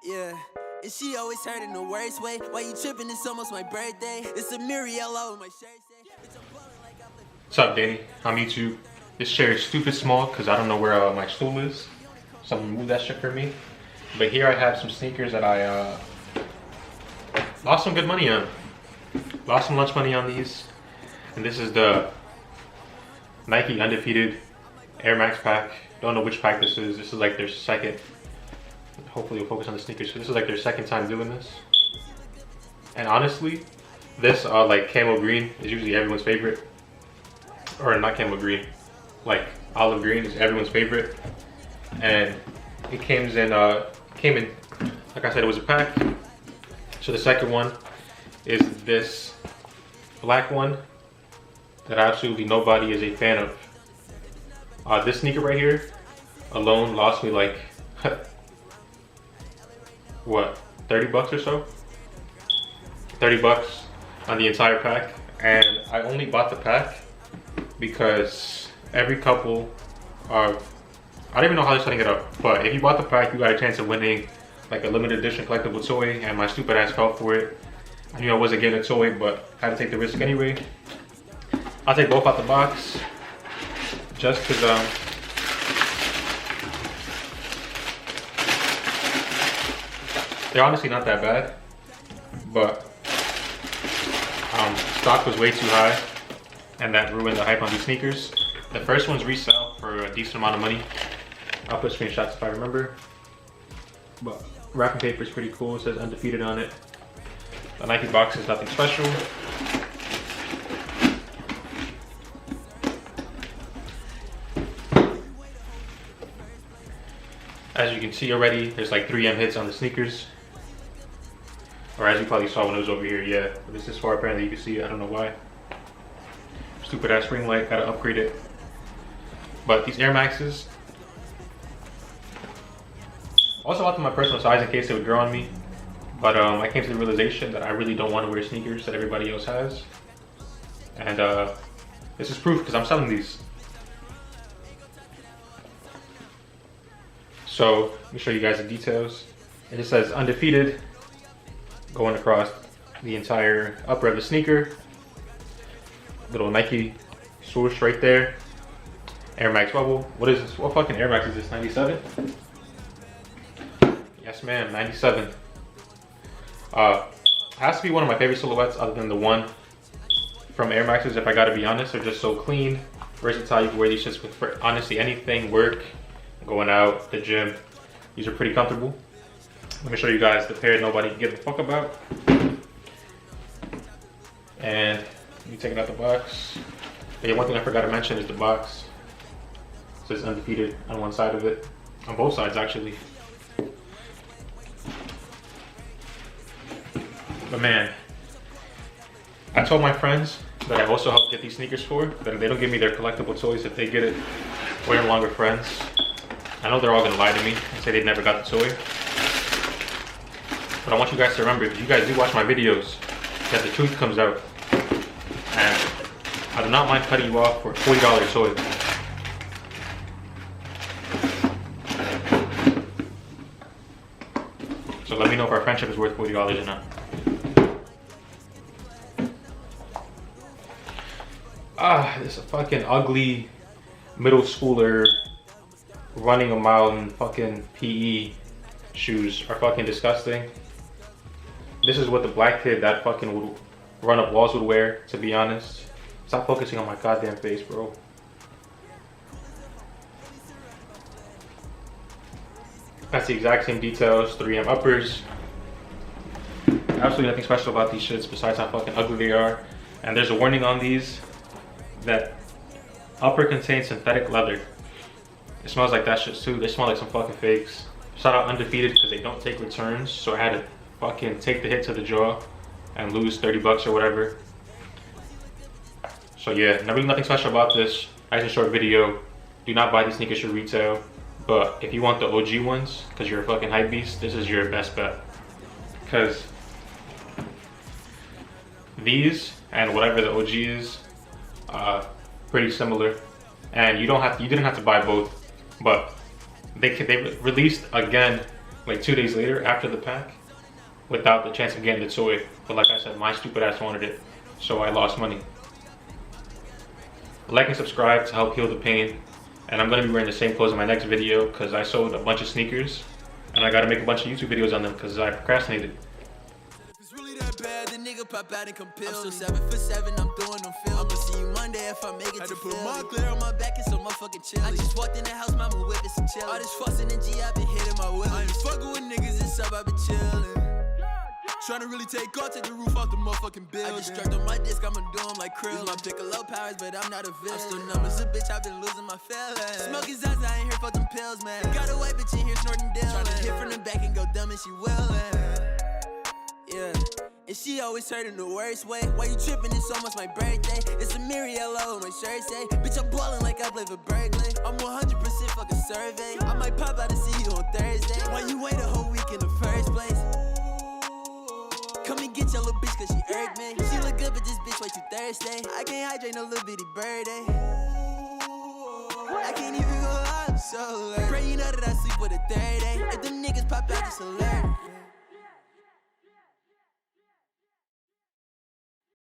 Yeah. And she always hurt in the worst way. Why you tripping? It's almost my birthday. It's a Muriel over my shirt. What's up, Danny? I'm YouTube. This chair is stupid small because I don't know where my stool is. Someone moved that shit for me. But here I have some sneakers that I lost some good money on. Lost some lunch money on these. And this is the Nike Undefeated Air Max pack. Don't know which pack this is. This is like their second. Hopefully we'll focus on the sneakers. So this is like their second time doing this. And honestly, this like camo green is usually everyone's favorite. Or not camo green, like olive green is everyone's favorite. And it came in, like I said, it was a pack. So the second one is this black one that absolutely nobody is a fan of. This sneaker right here alone lost me like, what, 30 bucks or so? 30 bucks on the entire pack. And I only bought the pack because every couple I don't even know how they're setting it up, but if you bought the pack, you got a chance of winning like a limited edition collectible toy, and my stupid ass fell for it. I knew I wasn't getting a toy, but had to take the risk anyway. I'll take both out the box, just cause they're honestly not that bad, but stock was way too high, and that ruined the hype on these sneakers. The first one's resell for a decent amount of money. I'll put screenshots if I remember. But wrapping paper is pretty cool. It says Undefeated on it. The Nike box is nothing special. As you can see already, there's like 3M hits on the sneakers. Or as you probably saw when it was over here, yeah. But this is far apparently you can see it, I don't know why. Stupid ass ring light, gotta upgrade it. But these Air Maxes, also up to my personal size in case it would grow on me. But I came to the realization that I really don't want to wear sneakers that everybody else has. And this is proof because I'm selling these. So let me show you guys the details. It just says Undefeated going across the entire upper of the sneaker. Little Nike swoosh right there. Air Max bubble. What is this? What fucking Air Max is this? 97? Yes, ma'am. 97. Has to be one of my favorite silhouettes other than the one from Air Maxes, if I gotta be honest. They're just so clean, versatile. You can wear these shits with honestly anything, work, going out, the gym. These are pretty comfortable. Let me show you guys the pair nobody can give a fuck about. And let me take it out the box. Yeah, one thing I forgot to mention is the box. It says Undefeated on one side of it. On both sides, actually. But man, I told my friends that I also helped get these sneakers for, that if they don't give me their collectible toys, if they get it, we're no longer friends. I know they're all gonna lie to me and say they never got the toy. But I want you guys to remember, if you guys do watch my videos, that the truth comes out. And I do not mind cutting you off for a $40 toy. So let me know if our friendship is worth $40 or not. This fucking ugly middle schooler running a mile in fucking PE shoes are fucking disgusting. This is what the black kid that fucking would run up walls would wear, to be honest. Stop focusing on my goddamn face, bro. That's the exact same details, 3M uppers. Absolutely nothing special about these shits besides how fucking ugly they are. And there's a warning on these that upper contains synthetic leather. It smells like that shit too. They smell like some fucking fakes. Shout out Undefeated because they don't take returns. So I had to fucking take the hit to the jaw and lose 30 bucks or whatever. So yeah, really nothing special about this. Nice and short video. Do not buy these sneakers for retail. But if you want the OG ones, because you're a fucking hype beast, this is your best bet. Because these and whatever the OG is, pretty similar. And you didn't have to buy both, but they released again like 2 days later after the pack without the chance of getting the toy. But like I said, my stupid ass wanted it, so I lost money. Like and subscribe to help heal the pain. And I'm gonna be wearing the same clothes in my next video because I sold a bunch of sneakers and I gotta make a bunch of YouTube videos on them because I procrastinated. It's really that bad, the nigga pop out and compel. I'm still 7 for 7, I'm doing them film. I'ma see you Monday if I make it to put my glitter on my back, it's so motherfucking chill. I just walked in the house, mama whipped some chill. All this fussing and G, I been hitting my will. I ain't fucking with niggas, it's up, I been chillin'. Tryna really take the roof off the motherfucking building. I just struck on my disc, I'ma do 'em like krill. My piccolo powers, but I'm not a villain. I'm still numbers a bitch, I've been losing my feelings. Smoking Zaza, I ain't here for them pills, man. Got a white bitch in here snorting deal. Tryna hit from the back and go dumb and she willin'. Yeah. And she always hurt in the worst way. Why you trippin'? It's almost my birthday. It's a Miriello on my shirt say. Bitch, I'm ballin' like I play for Berkeley. I'm 100% fucking survey. I might pop out and see you on Thursday. Why you wait a whole week in the first place? Come and get your little bitch cause she irked me. She look good but this bitch way too thirsty. I can't hydrate no little bitty birdie. I can't even go out, I'm so late. Pray you know that I sleep with a 30. If them niggas pop out